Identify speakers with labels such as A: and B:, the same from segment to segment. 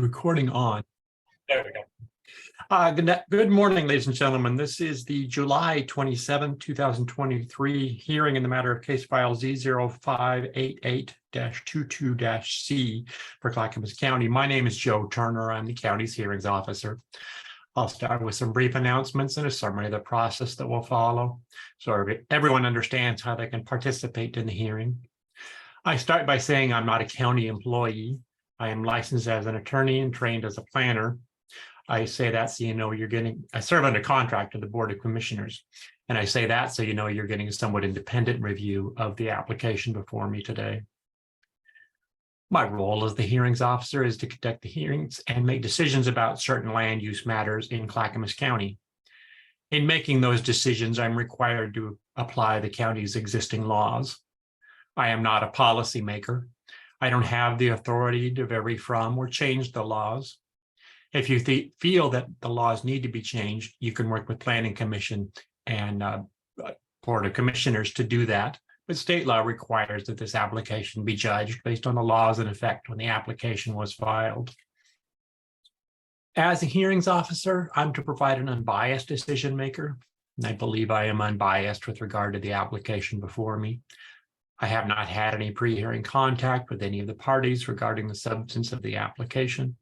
A: recording on. There we go. Good morning, ladies and gentlemen. This is the July 27, 2023 hearing in the matter of case file Z0558-22-C for Clackamas County. My name is Joe Turner. I'm the county's hearings officer. I'll start with some brief announcements and a summary of the process that will follow, so everyone understands how they can participate in the hearing. I start by saying I'm not a county employee. I am licensed as an attorney and trained as a planner. I say that so you know I serve under contract to the Board of Commissioners. And I say that so you know you're getting a somewhat independent review of the application before me today. My role as the hearings officer is to conduct the hearings and make decisions about certain land use matters in Clackamas County. In making those decisions, I'm required to apply the county's existing laws. I am not a policymaker. I don't have the authority to vary from or change the laws. If you feel that the laws need to be changed, you can work with Planning Commission and Board of Commissioners to do that. But state law requires that this application be judged based on the laws in effect when the application was filed. As a hearings officer, I'm to provide an unbiased decision maker, and I believe I am unbiased with regard to the application before me. I have not had any pre-hearing contact with any of the parties regarding the substance of the application,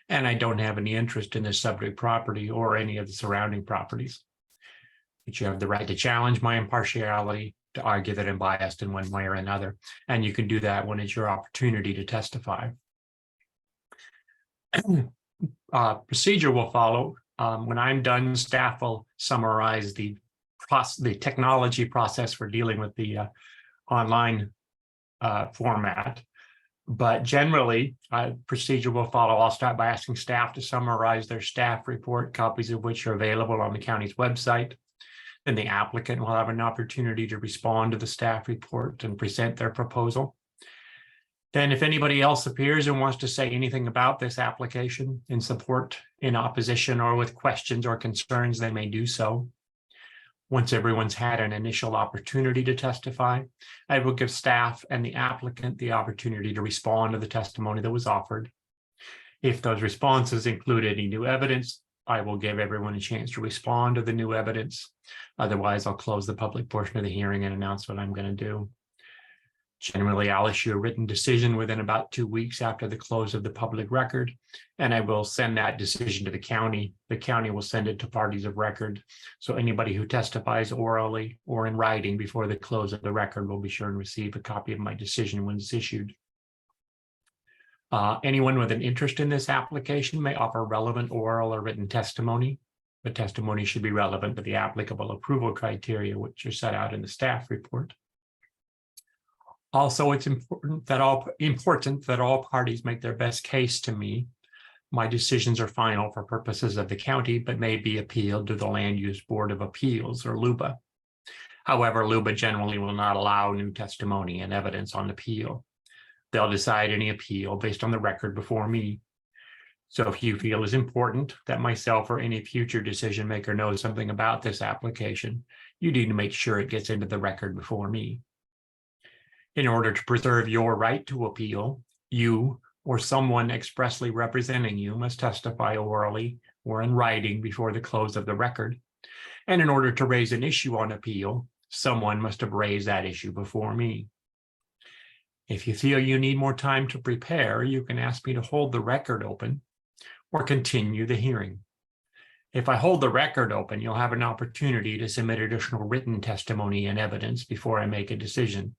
A: and I don't have any interest in the subject property or any of the surrounding properties. But you have the right to challenge my impartiality, to argue that I'm biased in one way or another, and you can do that when it's your opportunity to testify. Procedure will follow. When I'm done, staff will summarize the technology process for dealing with the online format. But generally, procedure will follow. I'll start by asking staff to summarize their staff report, copies of which are available on the county's website. Then the applicant will have an opportunity to respond to the staff report and present their proposal. Then if anybody else appears and wants to say anything about this application in support, in opposition, or with questions or concerns, they may do so. Once everyone's had an initial opportunity to testify, I will give staff and the applicant the opportunity to respond to the testimony that was offered. If those responses include any new evidence, I will give everyone a chance to respond to the new evidence. Otherwise, I'll close the public portion of the hearing and announce what I'm going to do. Generally, I'll issue a written decision within about 2 weeks after the close of the public record, and I will send that decision to the county. The county will send it to parties of record. So anybody who testifies orally or in writing before the close of the record will be sure and receive a copy of my decision when it's issued. Anyone with an interest in this application may offer relevant oral or written testimony. The testimony should be relevant to the applicable approval criteria, which are set out in the staff report. Also, it's important that all parties make their best case to me. My decisions are final for purposes of the county, but may be appealed to the Land Use Board of Appeals, or LUBA. However, LUBA generally will not allow new testimony and evidence on appeal. They'll decide any appeal based on the record before me. So if you feel it's important that myself or any future decision maker knows something about this application, you need to make sure it gets into the record before me. In order to preserve your right to appeal, you or someone expressly representing you must testify orally or in writing before the close of the record. And in order to raise an issue on appeal, someone must have raised that issue before me. If you feel you need more time to prepare, you can ask me to hold the record open or continue the hearing. If I hold the record open, you'll have an opportunity to submit additional written testimony and evidence before I make a decision.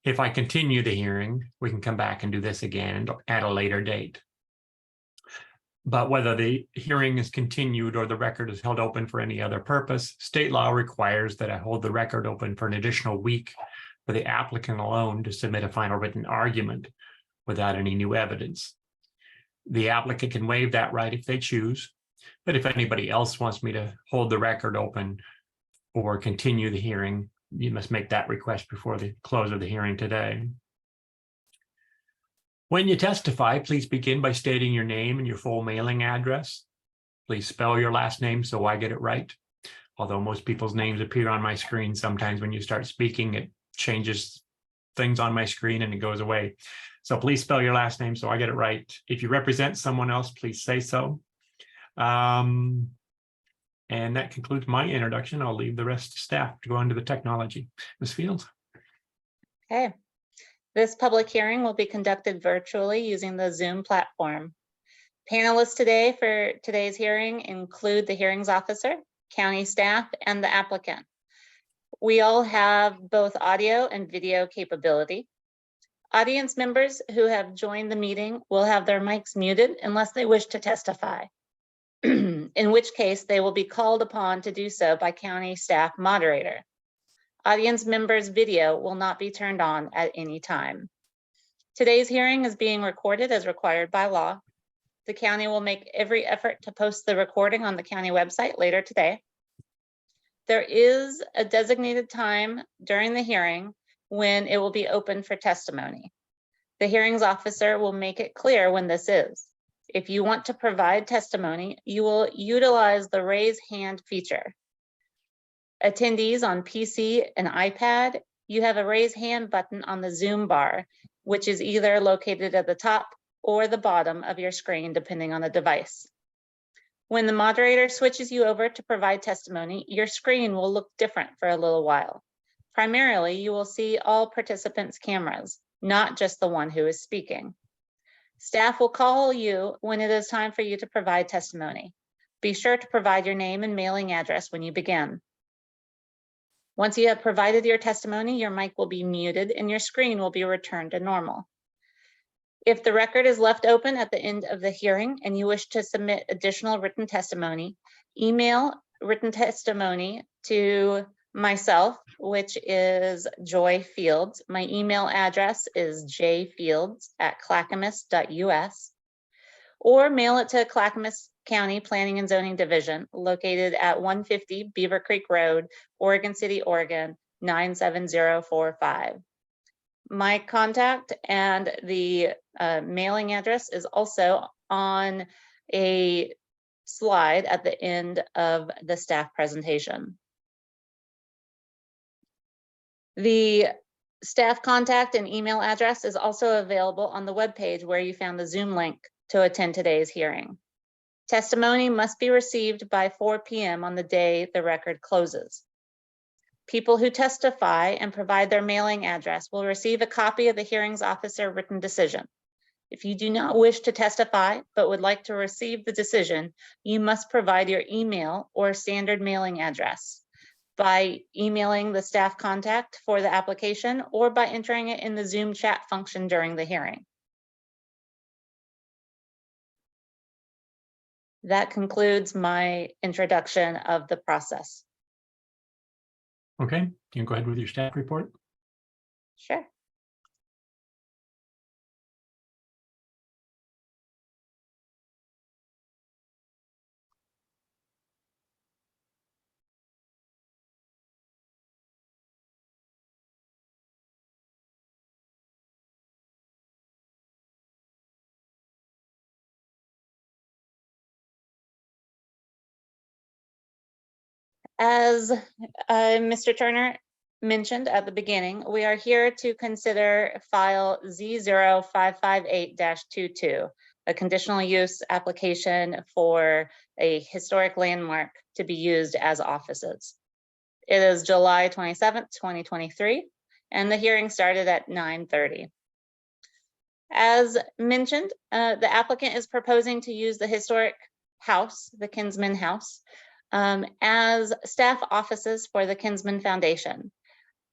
A: If I continue the hearing, we can come back and do this again at a later date. But whether the hearing is continued or the record is held open for any other purpose, state law requires that I hold the record open for an additional week for the applicant alone to submit a final written argument without any new evidence. The applicant can waive that right if they choose, but if anybody else wants me to hold the record open or continue the hearing, you must make that request before the close of the hearing today. When you testify, please begin by stating your name and your full mailing address. Please spell your last name so I get it right. Although most people's names appear on my screen, sometimes when you start speaking, it changes things on my screen and it goes away. So please spell your last name so I get it right. If you represent someone else, please say so. And that concludes my introduction. I'll leave the rest to staff to go into the technology. Ms. Fields.
B: Okay. This public hearing will be conducted virtually using the Zoom platform. Panelists today for today's hearing include the hearings officer, county staff, and the applicant. We all have both audio and video capability. Audience members who have joined the meeting will have their mics muted unless they wish to testify, in which case they will be called upon to do so by county staff moderator. Audience members' video will not be turned on at any time. Today's hearing is being recorded as required by law. The county will make every effort to post the recording on the county website later today. There is a designated time during the hearing when it will be open for testimony. The hearings officer will make it clear when this is. If you want to provide testimony, you will utilize the raise hand feature. Attendees on PC and iPad, you have a raise hand button on the Zoom bar, which is either located at the top or the bottom of your screen, depending on the device. When the moderator switches you over to provide testimony, your screen will look different for a little while. Primarily, you will see all participants' cameras, not just the one who is speaking. Staff will call you when it is time for you to provide testimony. Be sure to provide your name and mailing address when you begin. Once you have provided your testimony, your mic will be muted and your screen will be returned to normal. If the record is left open at the end of the hearing and you wish to submit additional written testimony, email written testimony to myself, which is Joy Fields. My email address is jfields@clackamas.us, or mail it to Clackamas County Planning and Zoning Division, located at 150 Beaver Creek Road, Oregon City, Oregon, 97045. My contact and the mailing address is also on a slide at the end of the staff presentation. The staff contact and email address is also available on the webpage where you found the Zoom link to attend today's hearing. Testimony must be received by 4 p.m. on the day the record closes. People who testify and provide their mailing address will receive a copy of the hearings officer written decision. If you do not wish to testify but would like to receive the decision, you must provide your email or standard mailing address by emailing the staff contact for the application or by entering it in the Zoom chat function during the hearing. That concludes my introduction of the process.
A: Okay, you can go ahead with your staff report.
B: Sure. As Mr. Turner mentioned at the beginning, we are here to consider file Z0558-22, a conditional use application for a historic landmark to be used as offices. It is July 27th, 2023, and the hearing started at 9:30. As mentioned, the applicant is proposing to use the historic house, the Kinsman House, as staff offices for the Kinsman Foundation.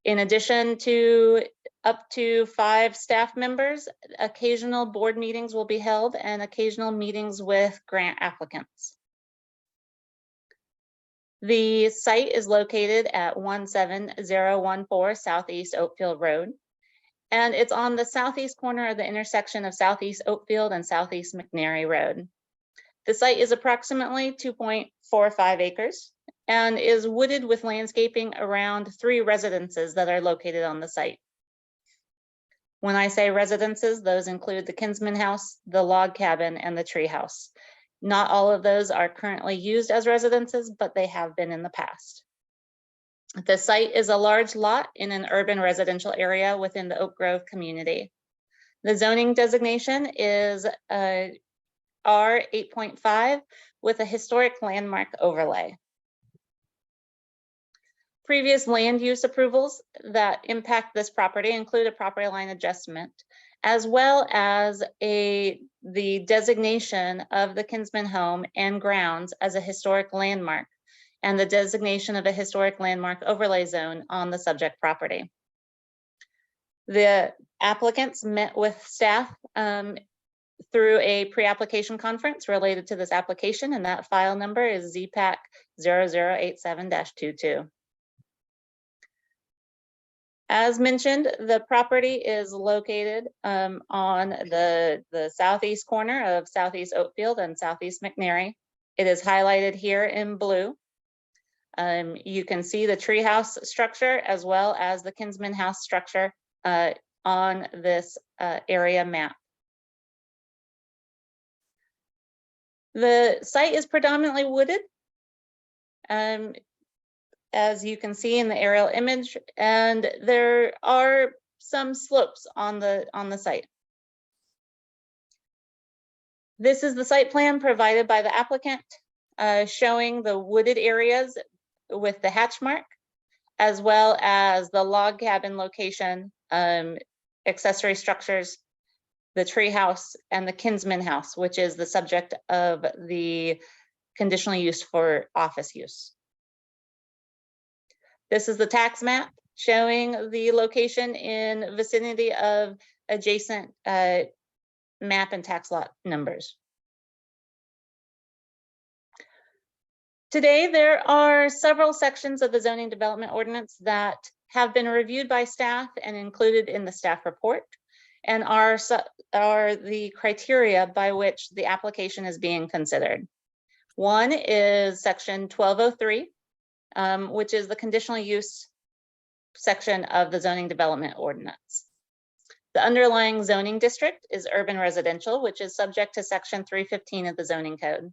B: In addition to up to 5 staff members, occasional board meetings will be held and occasional meetings with grant applicants. The site is located at 17014 Southeast Oakfield Road, and it's on the southeast corner of the intersection of Southeast Oakfield and Southeast McNary Road. The site is approximately 2.45 acres and is wooded with landscaping around 3 residences that are located on the site. When I say residences, those include the Kinsman House, the log cabin, and the tree house. Not all of those are currently used as residences, but they have been in the past. The site is a large lot in an urban residential area within the Oak Grove community. The zoning designation is R 8.5 with a historic landmark overlay. Previous land use approvals that impact this property include a property line adjustment, as well as the designation of the Kinsman home and grounds as a historic landmark, and the designation of a historic landmark overlay zone on the subject property. The applicants met with staff through a pre-application conference related to this application, and that file number is ZPAC 0087-22. As mentioned, the property is located on the southeast corner of Southeast Oatfield and Southeast McNary. It is highlighted here in blue. You can see the treehouse structure as well as the Kinsman house structure on this area map. The site is predominantly wooded, as you can see in the aerial image, and there are some slopes on the site. This is the site plan provided by the applicant, showing the wooded areas with the hatch mark, as well as the log cabin location, accessory structures, the tree house, and the Kinsman house, which is the subject of the conditional use for office use. This is the tax map showing the location in vicinity of adjacent map and tax lot numbers. Today, there are several sections of the zoning development ordinance that have been reviewed by staff and included in the staff report, and are the criteria by which the application is being considered. One is section 1203, which is the conditional use section of the zoning development ordinance. The underlying zoning district is urban residential, which is subject to section 315 of the zoning code.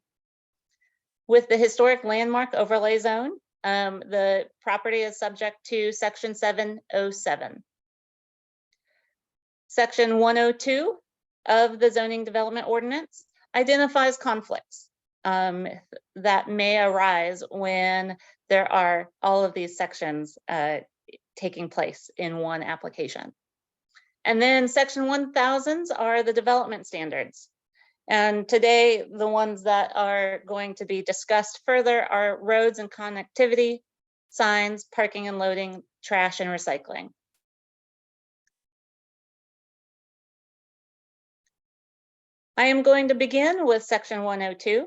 B: With the historic landmark overlay zone, the property is subject to section 707. Section 102 of the zoning development ordinance identifies conflicts that may arise when there are all of these sections taking place in one application. And then section 1000s are the development standards. And today, the ones that are going to be discussed further are roads and connectivity, signs, parking and loading, trash and recycling. I am going to begin with section 102.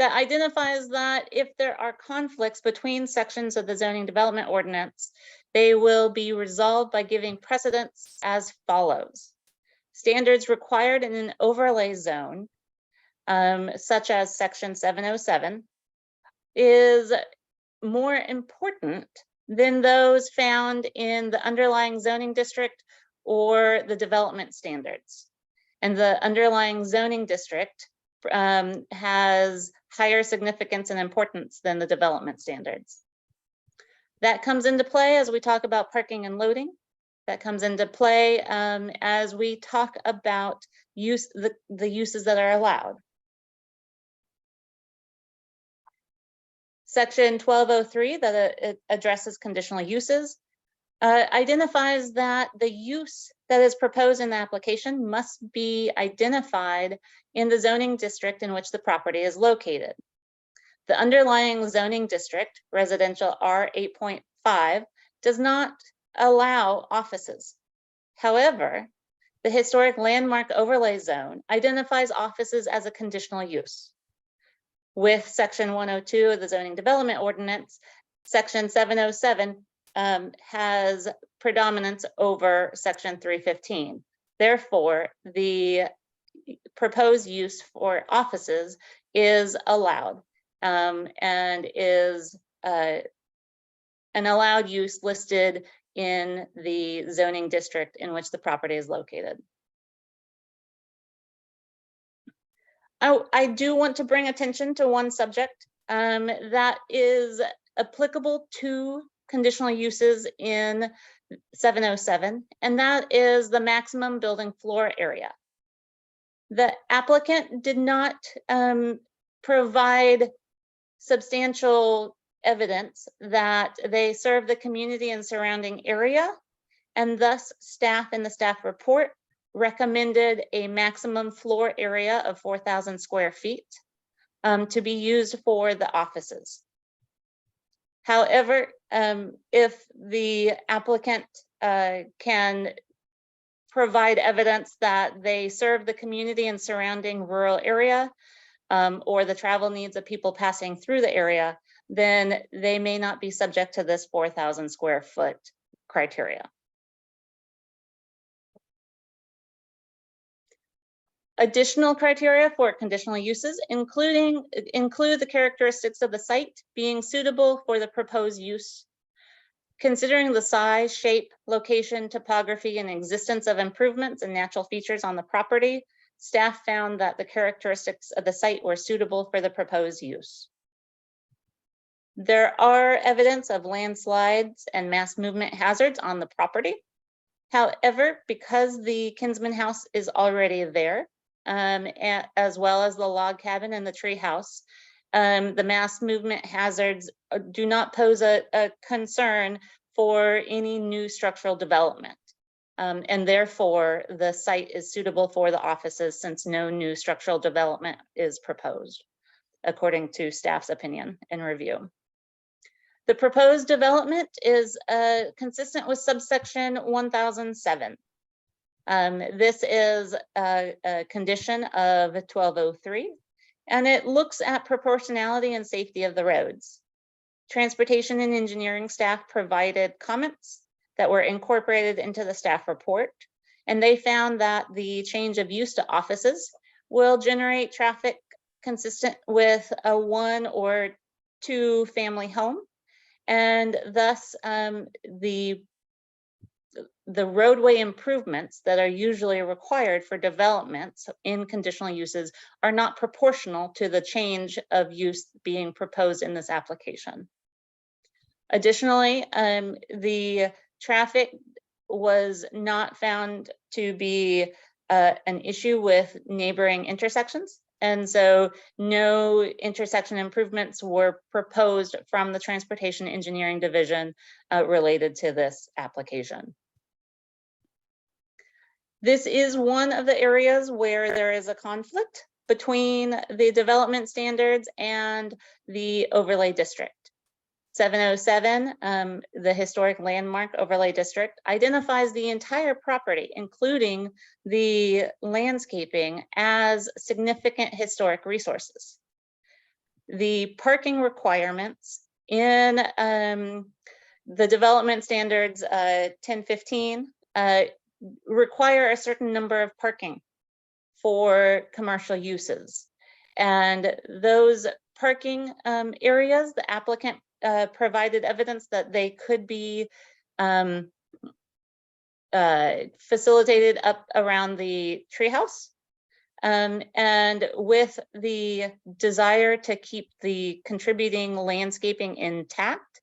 B: That identifies that if there are conflicts between sections of the zoning development ordinance, they will be resolved by giving precedence as follows. Standards required in an overlay zone, such as section 707, is more important than those found in the underlying zoning district or the development standards. And the underlying zoning district has higher significance and importance than the development standards. That comes into play as we talk about parking and loading. That comes into play as we talk about the uses that are allowed. Section 1203 that addresses conditional uses identifies that the use that is proposed in the application must be identified in the zoning district in which the property is located. The underlying zoning district, residential R 8.5, does not allow offices. However, the historic landmark overlay zone identifies offices as a conditional use. With section 102 of the zoning development ordinance, section 707 has predominance over section 315. Therefore, the proposed use for offices is allowed and is an allowed use listed in the zoning district in which the property is located. I do want to bring attention to one subject that is applicable to conditional uses in 707, and that is the maximum building floor area. The applicant did not provide substantial evidence that they serve the community and surrounding area, and thus staff in the staff report recommended a maximum floor area of 4,000 square feet to be used for the offices. However, if the applicant can provide evidence that they serve the community and surrounding rural area or the travel needs of people passing through the area, then they may not be subject to this 4,000 square foot criteria. Additional criteria for conditional uses include the characteristics of the site being suitable for the proposed use. Considering the size, shape, location, topography, and existence of improvements and natural features on the property, staff found that the characteristics of the site were suitable for the proposed use. There are evidence of landslides and mass movement hazards on the property. However, because the Kinsman House is already there, as well as the log cabin and the tree house, the mass movement hazards do not pose a concern for any new structural development. And therefore, the site is suitable for the offices since no new structural development is proposed, according to staff's opinion and review. The proposed development is consistent with subsection 1007. This is a condition of 1203, and it looks at proportionality and safety of the roads. Transportation and engineering staff provided comments that were incorporated into the staff report, and they found that the change of use to offices will generate traffic consistent with a 1 or 2 family home, and thus the roadway improvements that are usually required for developments in conditional uses are not proportional to the change of use being proposed in this application. Additionally, the traffic was not found to be an issue with neighboring intersections. And so no intersection improvements were proposed from the Transportation Engineering Division related to this application. This is one of the areas where there is a conflict between the development standards and the overlay district. 707, the Historic Landmark Overlay District, identifies the entire property, including the landscaping, as significant historic resources. The parking requirements in the development standards 1015 require a certain number of parking for commercial uses. And those parking areas, the applicant provided evidence that they could be facilitated up around the treehouse. And with the desire to keep the contributing landscaping intact,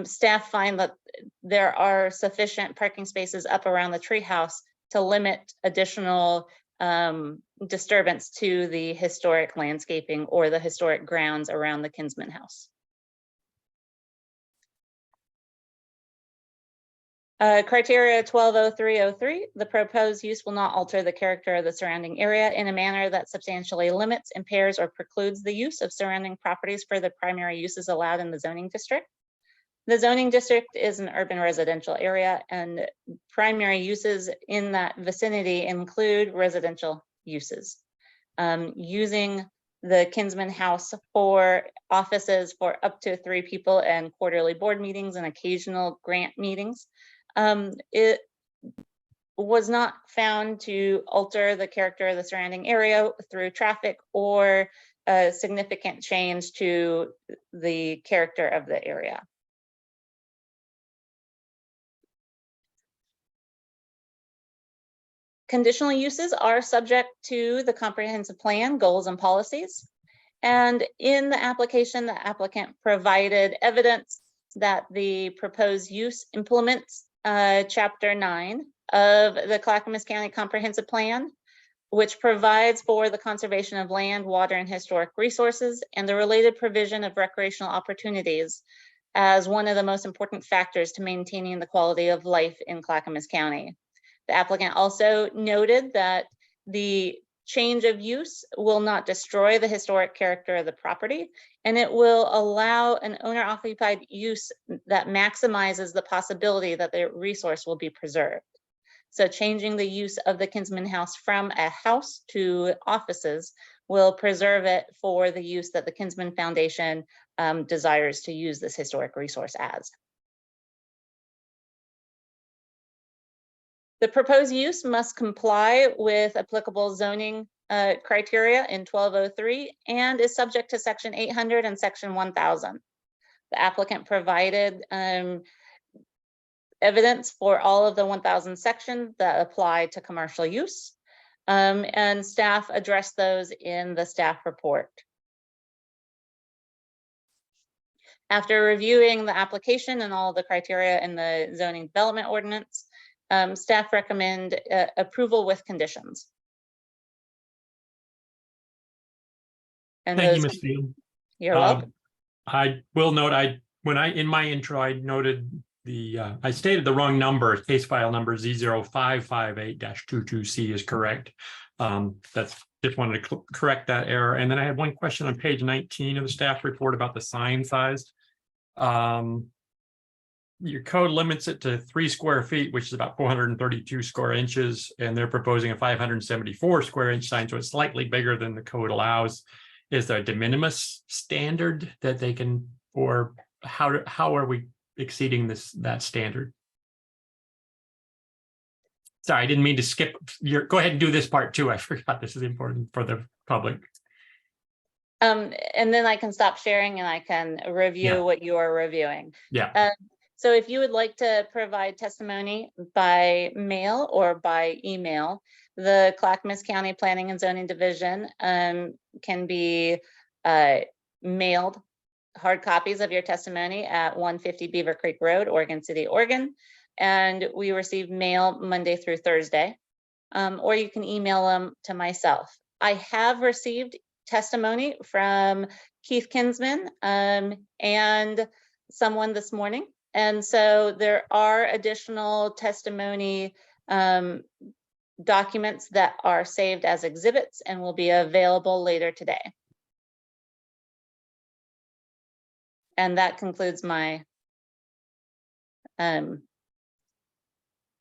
B: staff find that there are sufficient parking spaces up around the treehouse to limit additional disturbance to the historic landscaping or the historic grounds around the Kinsman House. Criteria 120303, the proposed use will not alter the character of the surrounding area in a manner that substantially limits, impairs, or precludes the use of surrounding properties for the primary uses allowed in the zoning district. The zoning district is an urban residential area, and primary uses in that vicinity include residential uses. Using the Kinsman House for offices for up to 3 people and quarterly board meetings and occasional grant meetings, it was not found to alter the character of the surrounding area through traffic or a significant change to the character of the area. Conditional uses are subject to the comprehensive plan, goals, and policies. And in the application, the applicant provided evidence that the proposed use implements Chapter 9 of the Clackamas County Comprehensive Plan, which provides for the conservation of land, water, and historic resources, and the related provision of recreational opportunities as one of the most important factors to maintaining the quality of life in Clackamas County. The applicant also noted that the change of use will not destroy the historic character of the property, and it will allow an owner-occupied use that maximizes the possibility that the resource will be preserved. So changing the use of the Kinsman House from a house to offices will preserve it for the use that the Kinsman Foundation desires to use this historic resource as. The proposed use must comply with applicable zoning criteria in 1203 and is subject to Section 800 and Section 1000. The applicant provided evidence for all of the 1000 sections that apply to commercial use, and staff addressed those in the staff report. After reviewing the application and all the criteria in the zoning development ordinance, staff recommend approval with conditions. And
A: Thank you,
B: those,
A: Ms. Field.
B: you're welcome.
A: I will note, in my intro, I noted I stated the wrong number. Case file number Z0558-22C is correct. Just wanted to correct that error. And then I had one question on page 19 of the staff report about the sign size. Your code limits it to 3 square feet, which is about 432 square inches, and they're proposing a 574 square inch sign, so it's slightly bigger than the code allows. Is there a de minimis standard that they can, or how are we exceeding that standard? Sorry, I didn't mean to skip go ahead and do this part too. I forgot this is important for the public.
B: And then I can stop sharing and I can review what you are reviewing.
A: Yeah.
B: So if you would like to provide testimony by mail or by email, the Clackamas County Planning and Zoning Division can be mailed hard copies of your testimony at 150 Beaver Creek Road, Oregon City, Oregon. And we receive mail Monday through Thursday, or you can email them to myself. I have received testimony from Keith Kinsman and someone this morning. And so there are additional testimony documents that are saved as exhibits and will be available later today. And that concludes my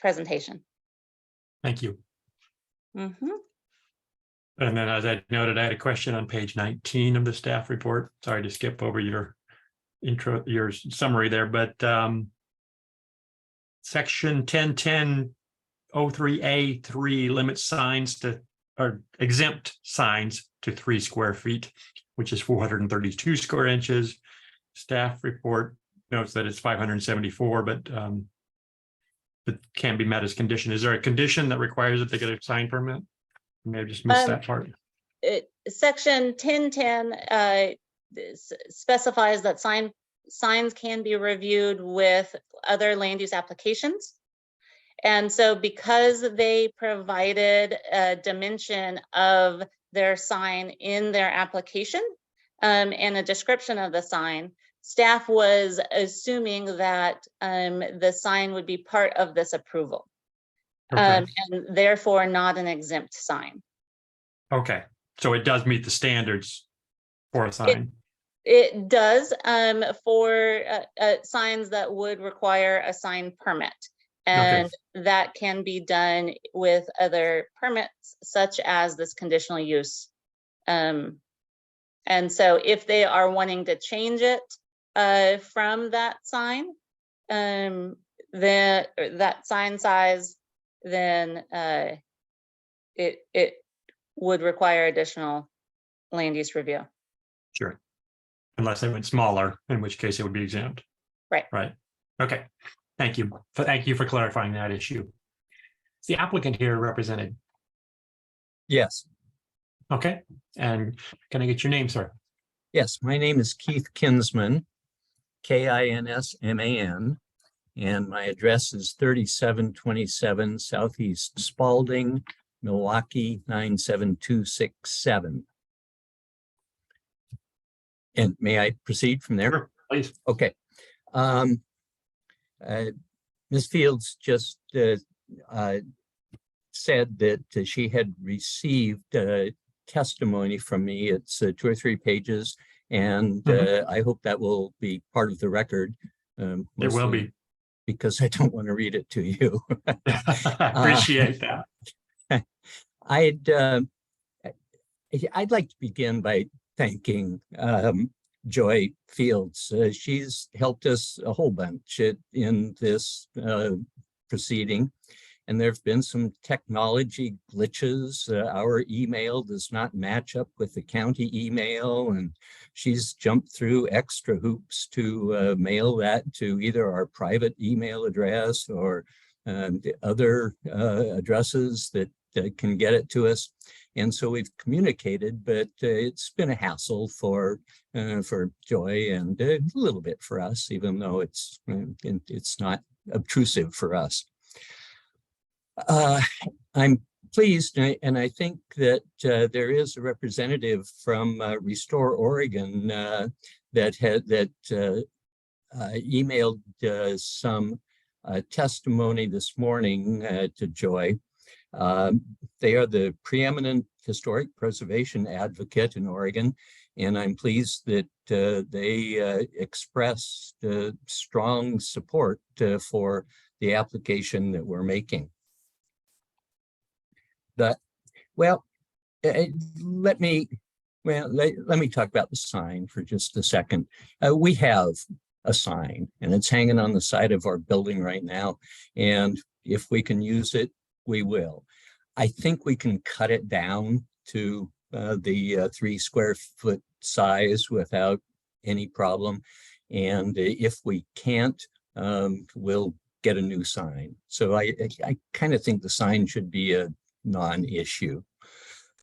B: presentation.
A: Thank you.
B: Mm-hmm.
A: And then, as I noted, I had a question on page 19 of the staff report. Sorry to skip over your intro, your summary there, but section 1010-03A3 limits signs to, or exempt signs to 3 square feet, which is 432 square inches. Staff report notes that it's 574, but it can be met as condition. Is there a condition that requires that they get a sign permit? Maybe I just missed that part.
B: Section 1010 specifies that signs can be reviewed with other land use applications. And so because they provided a dimension of their sign in their application and a description of the sign, staff was assuming that the sign would be part of this approval.
A: Okay.
B: And therefore not an exempt sign.
A: Okay, so it does meet the standards for a sign.
B: It does for signs that would require a sign permit. And that can be done with other permits, such as this conditional use. And so if they are wanting to change it from that sign, that sign size, then it would require additional land use review.
A: Sure. Unless they went smaller, in which case it would be exempt.
B: Right.
A: Right. Okay. Thank you. Thank you for clarifying that issue. Is the applicant here represented?
C: Yes.
A: Okay. And can I get your name, sir?
C: Yes, my name is Keith Kinsman, Kinsman. And my address is 3727 Southeast Spalding, Milwaukee, 97267. And may I proceed from there?
A: Sure, please.
C: Okay. Ms. Fields just said that she had received testimony from me. It's 2 or 3 pages, and I hope that will be part of the record.
A: There will be.
C: Because I don't want to read it to you.
A: I appreciate that.
C: I'd like to begin by thanking Joy Fields. She's helped us a whole bunch in this proceeding. And there have been some technology glitches. Our email does not match up with the county email, and she's jumped through extra hoops to mail that to either our private email address or the other addresses that can get it to us. And so we've communicated, but it's been a hassle for Joy and a little bit for us, even though it's not obtrusive for us. I'm pleased, and I think that there is a representative from Restore Oregon that emailed some testimony this morning to Joy. They are the preeminent historic preservation advocate in Oregon, and I'm pleased that they expressed strong support for the application that we're making. Let me talk about the sign for just a second. We have a sign, and it's hanging on the side of our building right now. And if we can use it, we will. I think we can cut it down to the 3 square foot size without any problem. And if we can't, we'll get a new sign. So I kind of think the sign should be a non-issue.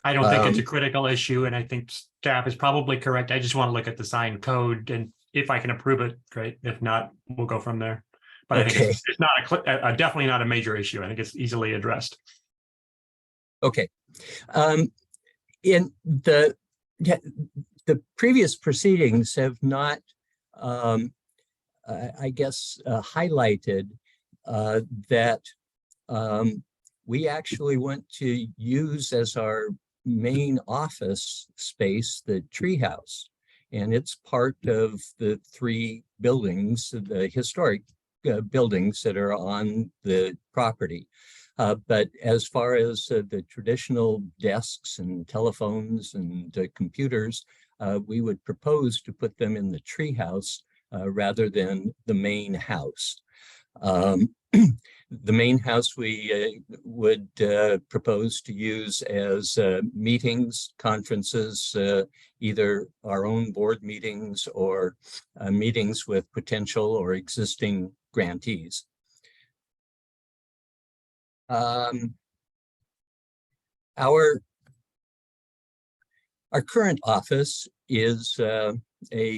A: I don't think it's a critical issue, and I think staff is probably correct. I just want to look at the sign code, and if I can approve it, great. If not, we'll go from there. But okay. I think it's not definitely not a major issue. I think it's easily addressed.
C: Okay. In the previous proceedings have not, I guess, highlighted that we actually want to use as our main office space the treehouse, and it's part of the 3 buildings, the historic buildings that are on the property. But as far as the traditional desks and telephones and computers, we would propose to put them in the treehouse rather than the main house. The main house we would propose to use as meetings, conferences, either our own board meetings or meetings with potential or existing grantees. Our current office is a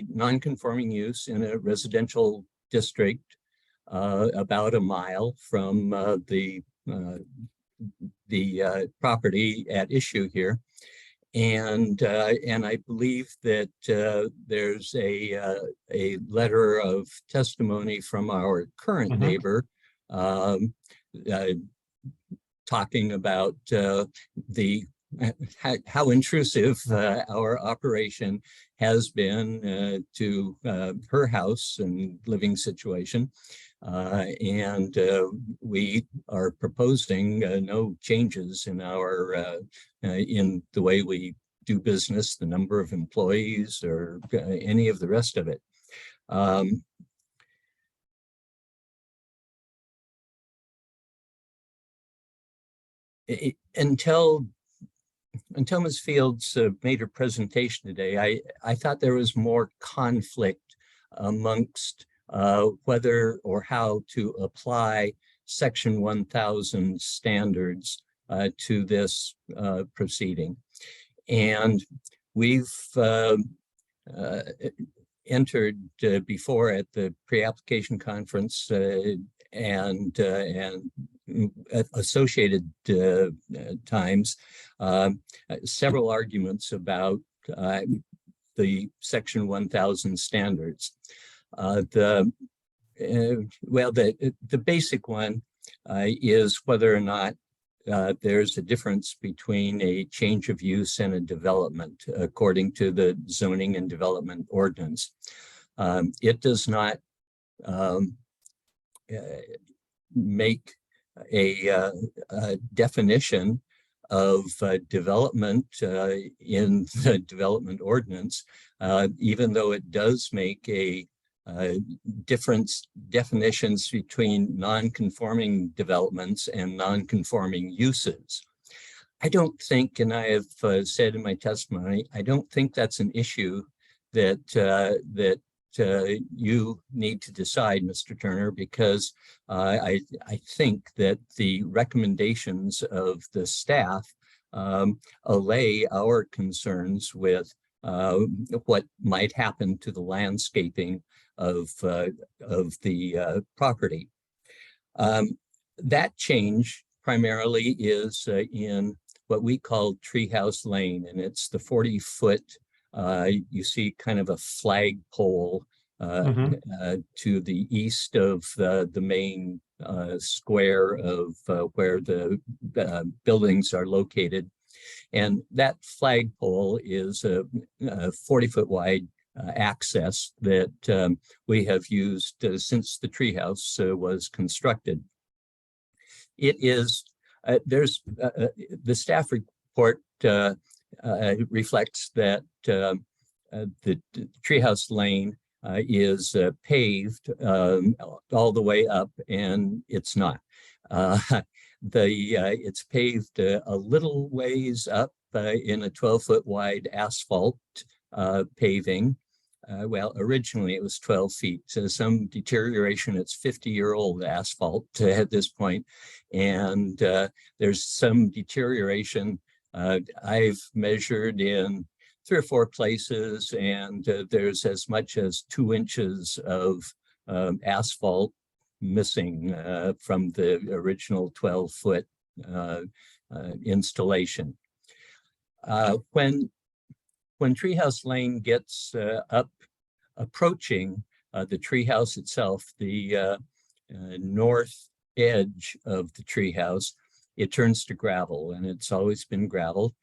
C: non-conforming use in a residential district about a mile from the property at issue here, and I believe that there's a letter of testimony from our current neighbor talking about how intrusive our operation has been to her house and living situation. And we are proposing no changes in our in the way we do business, the number of employees, or any of the rest of it. Until Ms. Fields made her presentation today, I thought there was more conflict amongst whether or how to apply Section 1000 standards to this proceeding. And we've entered before at the pre-application conference and associated times, several arguments about the Section 1000 standards. The basic one is whether or not there's a difference between a change of use and a development, according to the zoning and development ordinance. It does not make a definition of development in the development ordinance, even though it does make a definitions between non-conforming developments and non-conforming uses. I don't think, and I have said in my testimony, I don't think that's an issue that you need to decide, Mr. Turner, because I think that the recommendations of the staff allay our concerns with what might happen to the landscaping of the property. That change primarily is in what we call Treehouse Lane, and it's the 40-foot, you see kind of a flagpole to the east of the main square of where the buildings are located. And that flagpole is a 40-foot wide access that we have used since the treehouse was constructed. It is, there's the staff report reflects that the Treehouse Lane is paved all the way up, and it's not. It's paved a little ways up in a 12-foot wide asphalt paving. Well, originally it was 12 feet, so some deterioration. It's 50-year-old asphalt at this point, and there's some deterioration. I've measured in 3 or 4 places, and there's as much as 2 inches of asphalt missing from the original 12-foot installation. When Treehouse Lane gets up approaching the treehouse itself, the north edge of the treehouse, it turns to gravel, and it's always been gravel.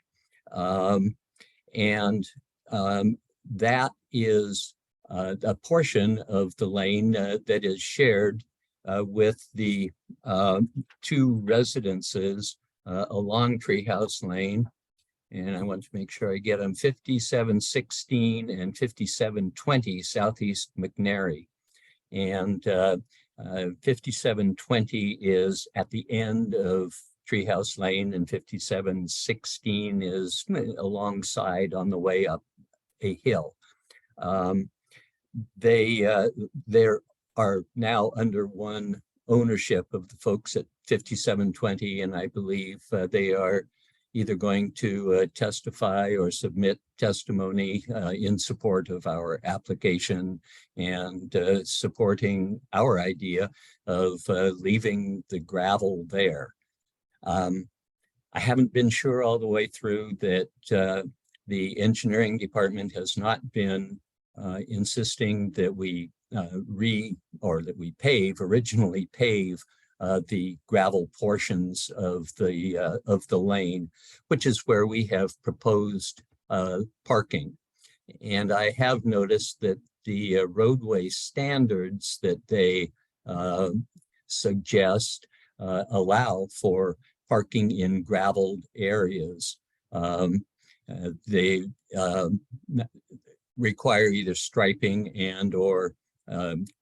C: That is a portion of the lane that is shared with the 2 residences along Treehouse Lane. And I want to make sure I get them, 5716 and 5720 Southeast McNary. And 5720 is at the end of Treehouse Lane, and 5716 is alongside on the way up a hill. They are now under one ownership of the folks at 5720, and I believe they are either going to testify or submit testimony in support of our application and supporting our idea of leaving the gravel there. I haven't been sure all the way through that the engineering department has not been insisting that we originally pave the gravel portions of the lane, which is where we have proposed parking. And I have noticed that the roadway standards that they suggest allow for parking in graveled areas. They require either striping and or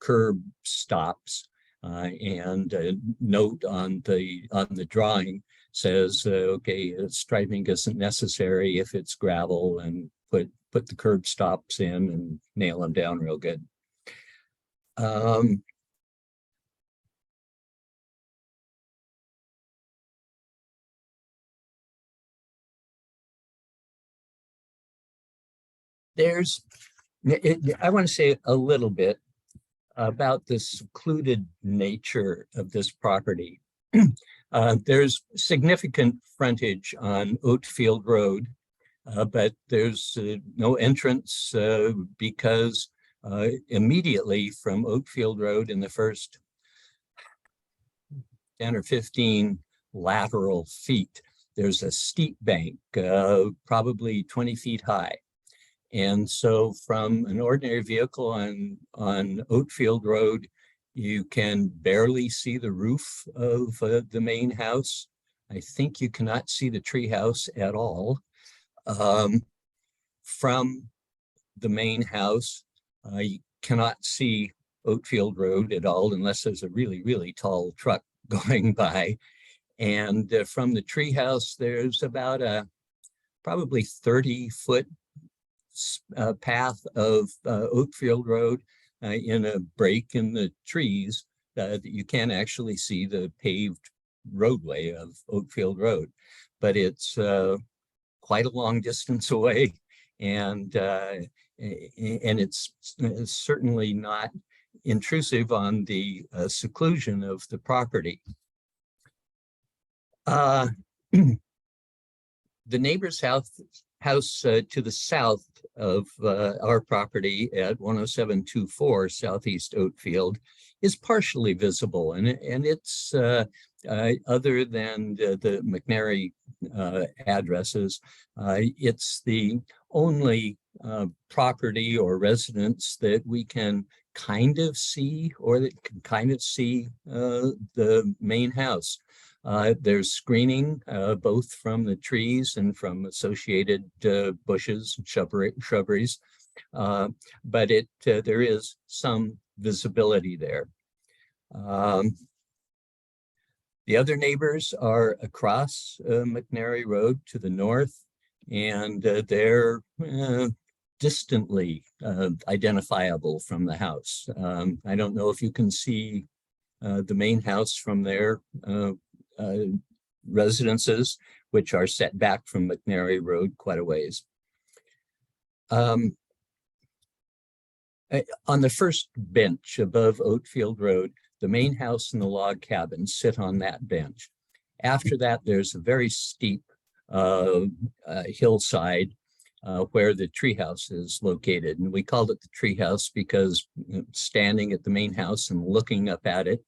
C: curb stops. And a note on the drawing says, okay, striping isn't necessary if it's gravel, and put the curb stops in and nail them down real good. There's I want to say a little bit about the secluded nature of this property. There's significant frontage on Oatfield Road, but there's no entrance because immediately from Oatfield Road in the first 10 or 15 lateral feet, there's a steep bank, probably 20 feet high. And so from an ordinary vehicle on Oatfield Road, you can barely see the roof of the main house. I think you cannot see the tree house at all. From the main house, you cannot see Oatfield Road at all unless there's a really, really tall truck going by. And from the tree house, there's about a probably 30-foot path of Oatfield Road in a break in the trees that you can actually see the paved roadway of Oatfield Road. But it's quite a long distance away, and it's certainly not intrusive on the seclusion of the property. The neighbor's house to the south of our property at 10724 Southeast Oatfield is partially visible, and it's other than the McNary addresses, it's the only property or residence that we can kind of see, or that can kind of see the main house. There's screening both from the trees and from associated bushes and shrubberies, but there is some visibility there. The other neighbors are across McNary Road to the north, and they're distantly identifiable from the house. I don't know if you can see the main house from their residences, which are set back from McNary Road quite a ways. On the first bench above Oatfield Road, the main house and the log cabin sit on that bench. After that, there's a very steep hillside where the treehouse is located. And we called it the treehouse because standing at the main house and looking up at it,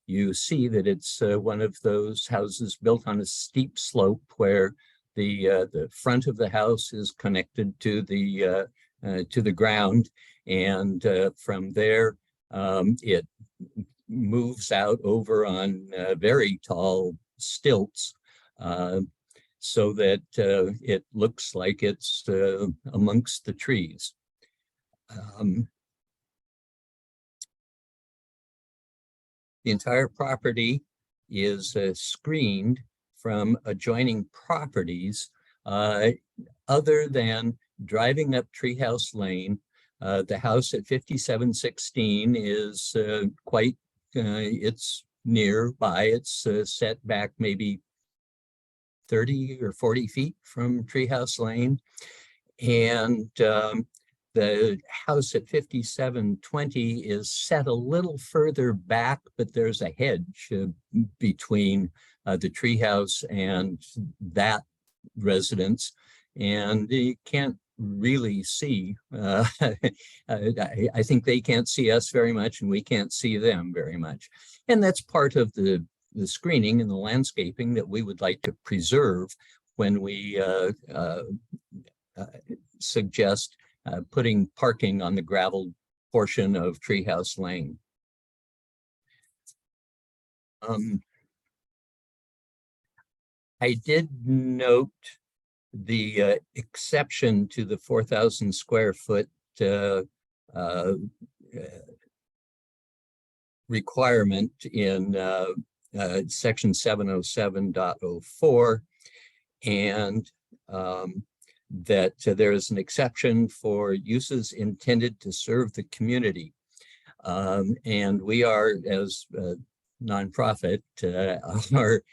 C: you see that it's one of those houses built on a steep slope where the front of the house is connected to the ground, and from there it moves out over on very tall stilts, so that it looks like it's amongst the trees. The entire property is screened from adjoining properties other than driving up Treehouse Lane. The house at 5716 is quite, it's nearby. It's set back maybe 30 or 40 feet from Treehouse Lane. And the house at 5720 is set a little further back, but there's a hedge between the treehouse and that residence, and you can't really see. I think they can't see us very much, and we can't see them very much. And that's part of the screening and the landscaping that we would like to preserve when we suggest putting parking on the gravel portion of Treehouse Lane. I did note the exception to the 4,000 square foot requirement in section 707.04, and that there is an exception for uses intended to serve the community. And we are, as nonprofit. Our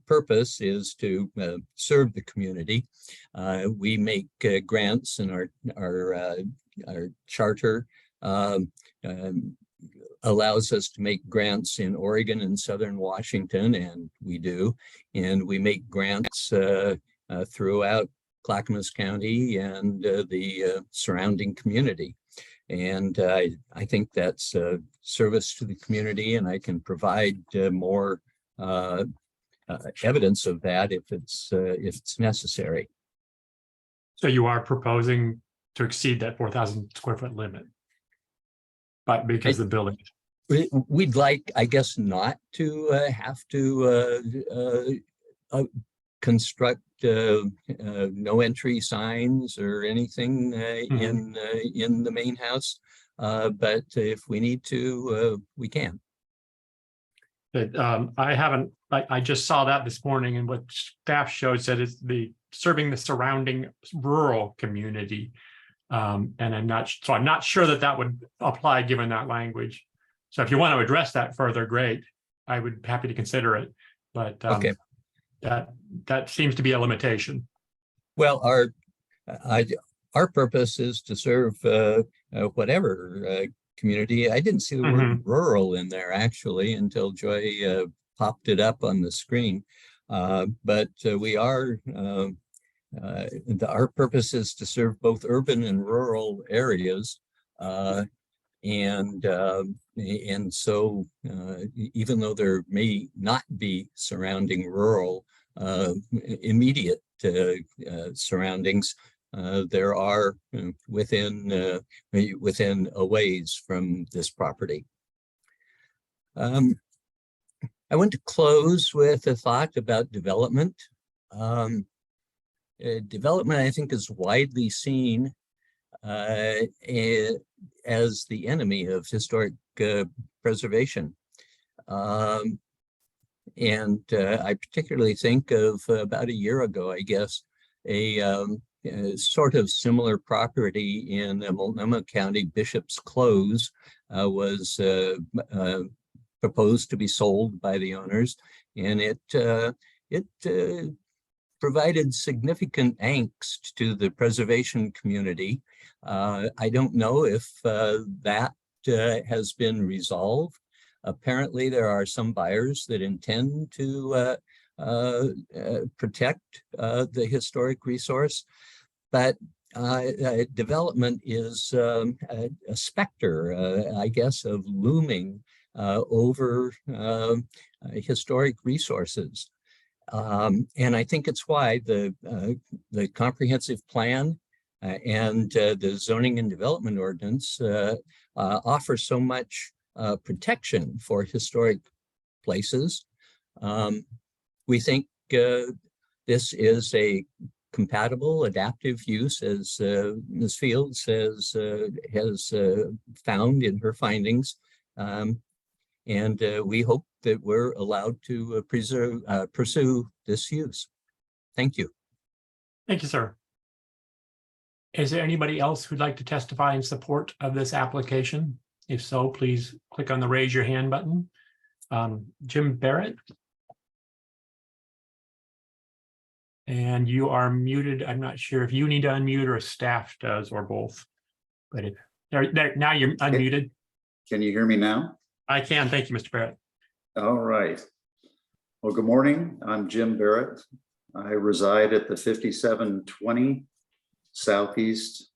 C: purpose is to serve the community. We make grants, and our charter allows us to make grants in Oregon and Southern Washington, and we do. And we make grants throughout Clackamas County and the surrounding community. And I think that's a service to the community, and I can provide more evidence of that if it's necessary.
A: So you are proposing to exceed that 4,000 square foot limit, but because the building.
C: We'd like, I guess, not to have to construct no entry signs or anything in the main house, but if we need to, we can.
A: But I just saw that this morning, and what staff shows that is serving the surrounding rural community, and I'm not sure that would apply given that language. So if you want to address that further, great. I would be happy to consider it, but
C: okay.
A: That seems to be a limitation.
C: Well, our purpose is to serve whatever community. I didn't see the word rural in there actually until Joy popped it up on the screen. But we are, our purpose is to serve both urban and rural areas. And so even though there may not be surrounding rural immediate surroundings, there are within a ways from this property. I want to close with a thought about development. Development, I think, is widely seen as the enemy of historic preservation. And I particularly think of about a year ago, I guess, a sort of similar property in Multnomah County, Bishop's Close, was proposed to be sold by the owners, and it provided significant angst to the preservation community. I don't know if that has been resolved. Apparently, there are some buyers that intend to protect the historic resource, but development is a specter, I guess, of looming over historic resources. And I think it's why the comprehensive plan and the zoning and development ordinance offer so much protection for historic places. We think this is a compatible, adaptive use, as Ms. Fields has found in her findings. And we hope that we're allowed to pursue this use. Thank you.
A: Thank you, sir. Is there anybody else who'd like to testify in support of this application? If so, please click on the raise your hand button. Jim Barrett. And you are muted. I'm not sure if you need to unmute or staff does or both. But now you're unmuted.
D: Can you hear me now?
A: I can. Thank you, Mr. Barrett.
D: All right. Well, good morning. I'm Jim Barrett. I reside at the 5720 Southeast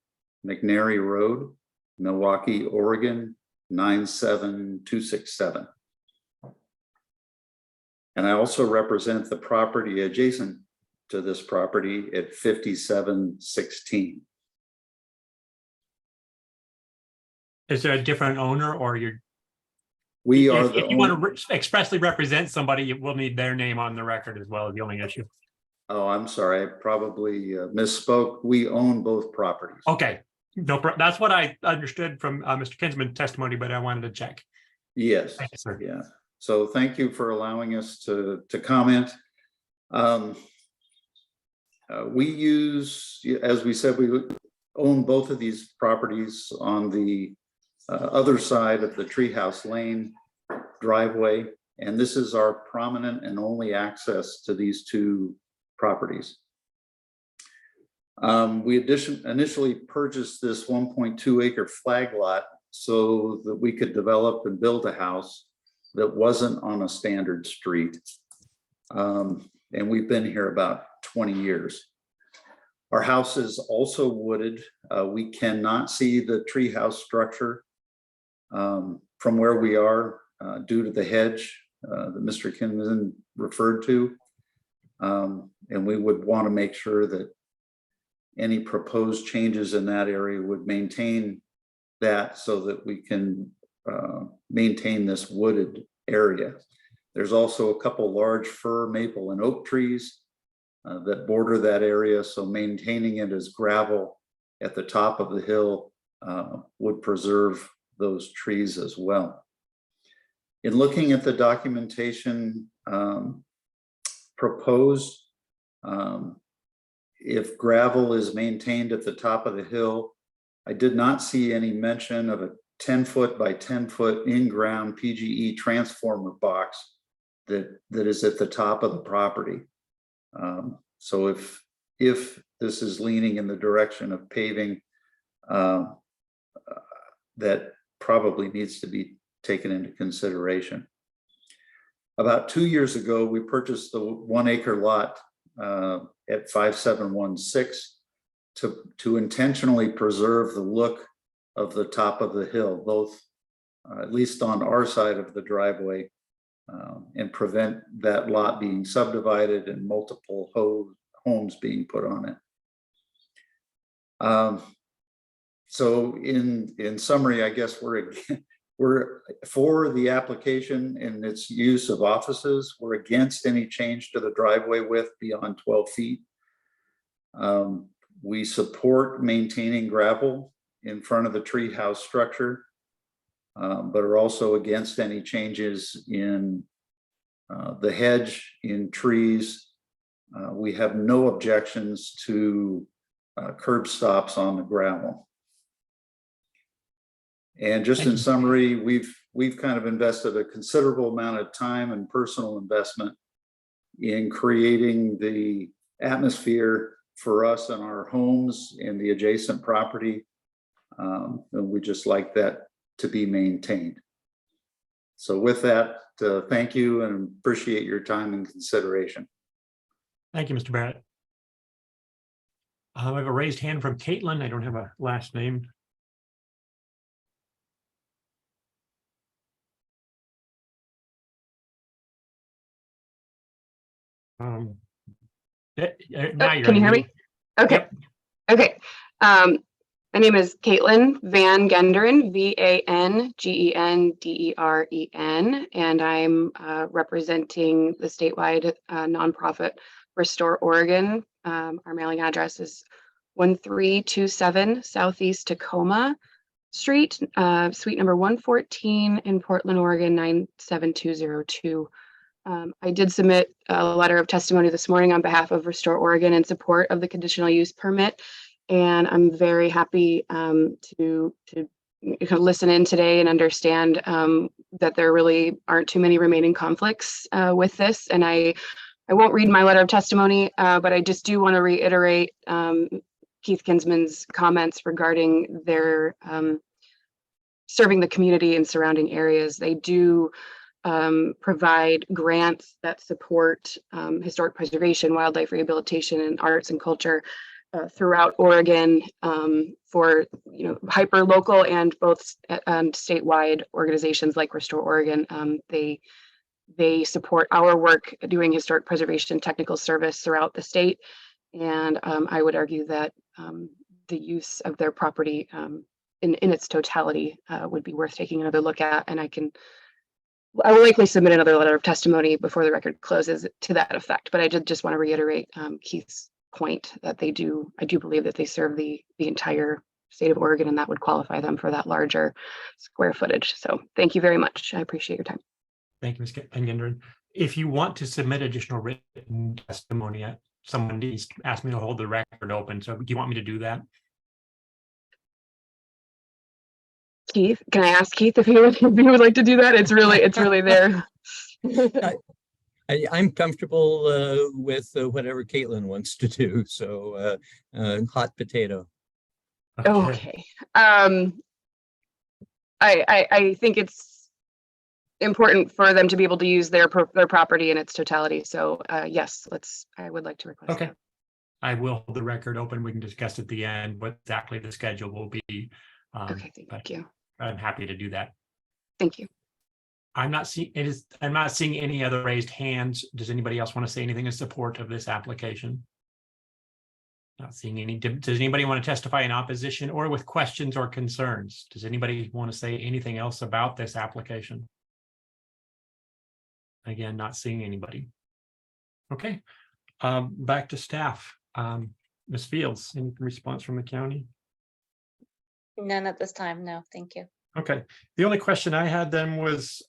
D: McNary Road, Milwaukee, Oregon, 97267. And I also represent the property adjacent to this property at 5716.
A: Is there a different owner, or you're?
D: We are
A: if you want to expressly represent somebody, you will need their name on the record as well, is the only issue.
D: Oh, I'm sorry. I probably misspoke. We own both properties.
A: Okay. No, that's what I understood from Mr. Kinsman's testimony, but I wanted to check.
D: Yes.
A: Thank you, sir.
D: Yeah. So thank you for allowing us to comment. We use, as we said, we own both of these properties on the other side of the Treehouse Lane driveway, And this is our prominent and only access to these two properties. We initially purchased this 1.2 acre flag lot so that we could develop and build a house that wasn't on a standard street. And we've been here about 20 years. Our house is also wooded. We cannot see the treehouse structure from where we are due to the hedge that Mr. Kinman referred to. And we would want to make sure that any proposed changes in that area would maintain that so that we can maintain this wooded area. There's also a couple large fir, maple, and oak trees that border that area, so maintaining it as gravel at the top of the hill would preserve those trees as well. In looking at the documentation proposed, if gravel is maintained at the top of the hill, I did not see any mention of a 10-foot by 10-foot in-ground PGE transformer box that is at the top of the property. So if this is leaning in the direction of paving, that probably needs to be taken into consideration. About 2 years ago, we purchased the 1 acre lot at 5716 to intentionally preserve the look of the top of the hill, both at least on our side of the driveway, and prevent that lot being subdivided and multiple homes being put on it. So in summary, I guess we're for the application and its use of offices. We're against any change to the driveway width beyond 12 feet. We support maintaining gravel in front of the treehouse structure, but are also against any changes in the hedge, in trees. We have no objections to curb stops on the gravel. And just in summary, we've kind of invested a considerable amount of time and personal investment in creating the atmosphere for us and our homes and the adjacent property. And we just like that to be maintained. So with that, thank you and appreciate your time and consideration.
A: Thank you, Mr. Barrett. I have a raised hand from Caitlin. I don't have a last name. Now
E: Can you hear me? Okay.
A: Yep.
E: Okay. My name is Caitlin Van Genderen, VANGENDEREN, and I'm representing the statewide nonprofit Restore Oregon. Our mailing address is 1327 Southeast Tacoma Street, suite number 114 in Portland, Oregon, 97202. I did submit a letter of testimony this morning on behalf of Restore Oregon in support of the conditional use permit. And I'm very happy to listen in today and understand that there really aren't too many remaining conflicts with this. And I won't read my letter of testimony, but I just do want to reiterate Keith Kinsman's comments regarding their serving the community and surrounding areas. They do provide grants that support historic preservation, wildlife rehabilitation, and arts and culture throughout Oregon for hyper local and both statewide organizations like Restore Oregon. They support our work doing historic preservation technical service throughout the state, and I would argue that the use of their property in its totality would be worth taking another look at. And I will likely submit another letter of testimony before the record closes to that effect. But I did just want to reiterate Keith's point that I do believe that they serve the entire state of Oregon, and that would qualify them for that larger square footage. So thank you very much. I appreciate your time.
A: Thank you, Ms. Genderen. If you want to submit additional written testimony, someone needs asked me to hold the record open. So do you want me to do that?
E: Keith, can I ask Keith if he would like to do that? It's really there.
C: I'm comfortable with whatever Caitlin wants to do. So hot potato.
E: Okay. I think it's important for them to be able to use their property in its totality. So yes, I would like to request
A: Okay.
E: that.
A: I will hold the record open. We can discuss at the end what exactly the schedule will be.
E: Okay,
A: But
E: thank you.
A: I'm happy to do that.
E: Thank you.
A: I'm not seeing any other raised hands. Does anybody else want to say anything in support of this application? Not seeing any. Does anybody want to testify in opposition or with questions or concerns? Does anybody want to say anything else about this application? Again, not seeing anybody. Okay, back to staff. Ms. Fields, any response from the county?
B: None at this time. No, thank you.
A: Okay, the only question I had then was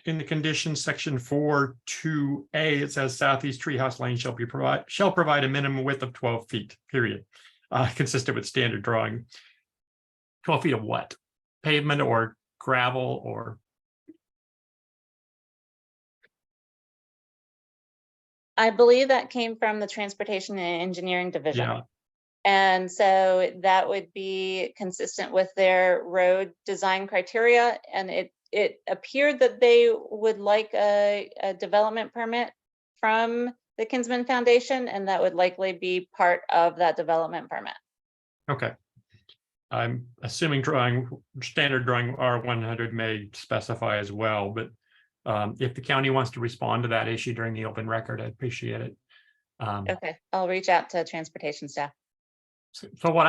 A: in the conditions section 4.2a, it says Southeast Treehouse Lane shall provide a minimum width of 12 feet, period. Consistent with standard drawing. 12 feet of what? Pavement or gravel or?
B: I believe that came from the Transportation and Engineering Division.
A: Yeah,
B: And so that would be consistent with their road design criteria. And it appeared that they would like a development permit from the Kinsman Foundation, and that would likely be part of that development permit.
A: okay. I'm assuming standard drawing R100 may specify as well, but if the county wants to respond to that issue during the open record, I appreciate it.
B: Okay, I'll reach out to transportation staff.
A: So what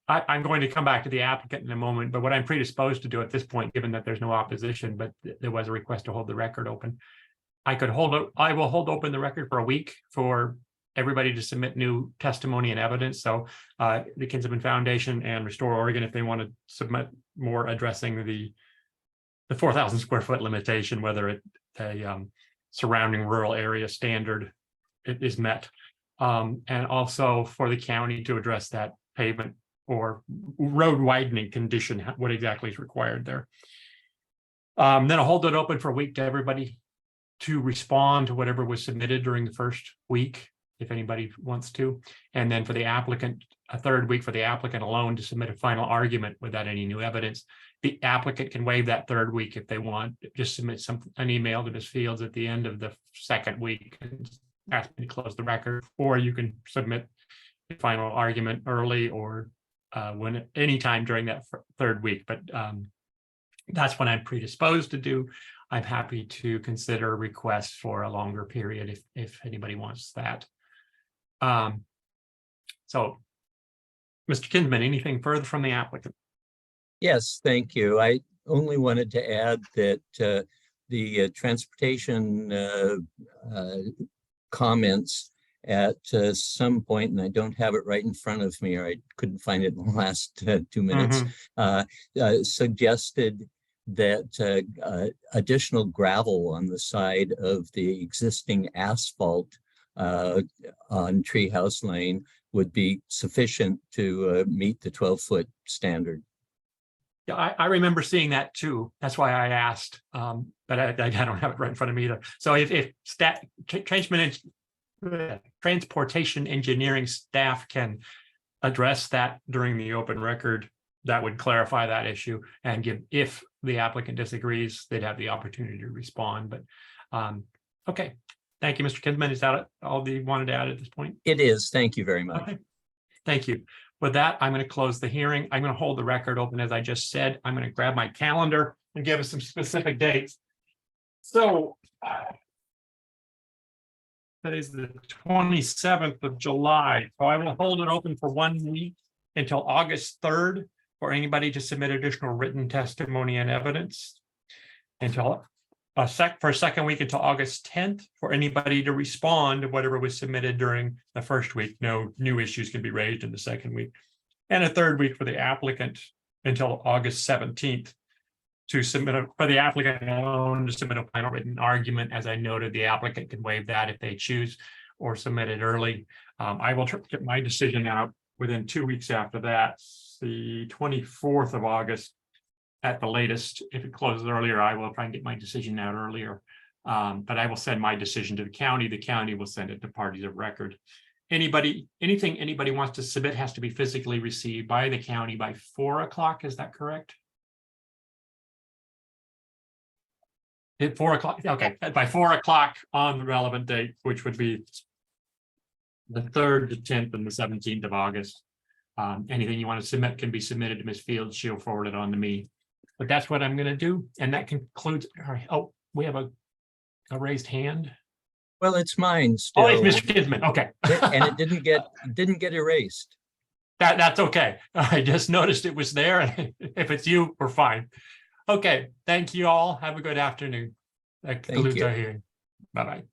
A: I'm going to come back to the applicant in a moment, but what I'm predisposed to do at this point, given that there's no opposition, but there was a request to hold the record open. I will hold open the record for a week for everybody to submit new testimony and evidence. So the Kinsman Foundation and Restore Oregon, if they want to submit more addressing the 4,000 square foot limitation, whether a surrounding rural area standard is met. And also for the county to address that pavement or road widening condition, what exactly is required there. Then I'll hold it open for a week to everybody to respond to whatever was submitted during the first week, if anybody wants to. And then for the applicant, a third week for the applicant alone to submit a final argument without any new evidence. The applicant can waive that third week if they want, just submit an email to Ms. Fields at the end of the second week and ask me to close the record, or you can submit the final argument early or anytime during that third week. But that's what I'm predisposed to do. I'm happy to consider requests for a longer period if anybody wants that. So, Mr. Kinsman, anything further from the applicant?
C: Yes, thank you. I only wanted to add that the transportation comments at some point, and I don't have it right in front of me, or I couldn't find it in the last 2 minutes, suggested that additional gravel on the side of the existing asphalt on Treehouse Lane would be sufficient to meet the 12-foot standard.
A: Yeah, I remember seeing that too. That's why I asked, but I don't have it right in front of me either. So if transportation engineering staff can address that during the open record, that would clarify that issue and give, if the applicant disagrees, they'd have the opportunity to respond. But okay, thank you, Mr. Kinsman. Is that all you wanted to add at this point?
C: It is. Thank you very much.
A: Okay, thank you. With that, I'm going to close the hearing. I'm going to hold the record open, as I just said. I'm going to grab my calendar and give us some specific dates. So that is the 27th of July. So I will hold it open for 1 week until August 3rd for anybody to submit additional written testimony and evidence. Until for a second week until August 10th for anybody to respond to whatever was submitted during the first week. No new issues can be raised in the second week. And a third week for the applicant until August 17th to submit for the applicant alone to submit a final written argument. As I noted, the applicant can waive that if they choose or submit it early. I will get my decision out within 2 weeks after that, the 24th of August. At the latest, if it closes earlier, I will try and get my decision out earlier. But I will send my decision to the county. The county will send it to parties of record. Anything anybody wants to submit has to be physically received by the county by 4 o'clock. Is that correct? At 4 o'clock, okay, by 4 o'clock on the relevant date, which would be the 3rd, the 10th, and the 17th of August. Anything you want to submit can be submitted to Ms. Fields. She'll forward it on to me. But that's what I'm going to do. And that concludes. Oh, we have a raised hand.
C: Well, it's mine still.
A: Oh, it's Mr. Kisman. Okay.
C: And it didn't get erased.
A: That's okay. I just noticed it was there. If it's you, we're fine. Okay. Thank you all. Have a good afternoon. That concludes
C: you.
A: our hearing. Bye-bye.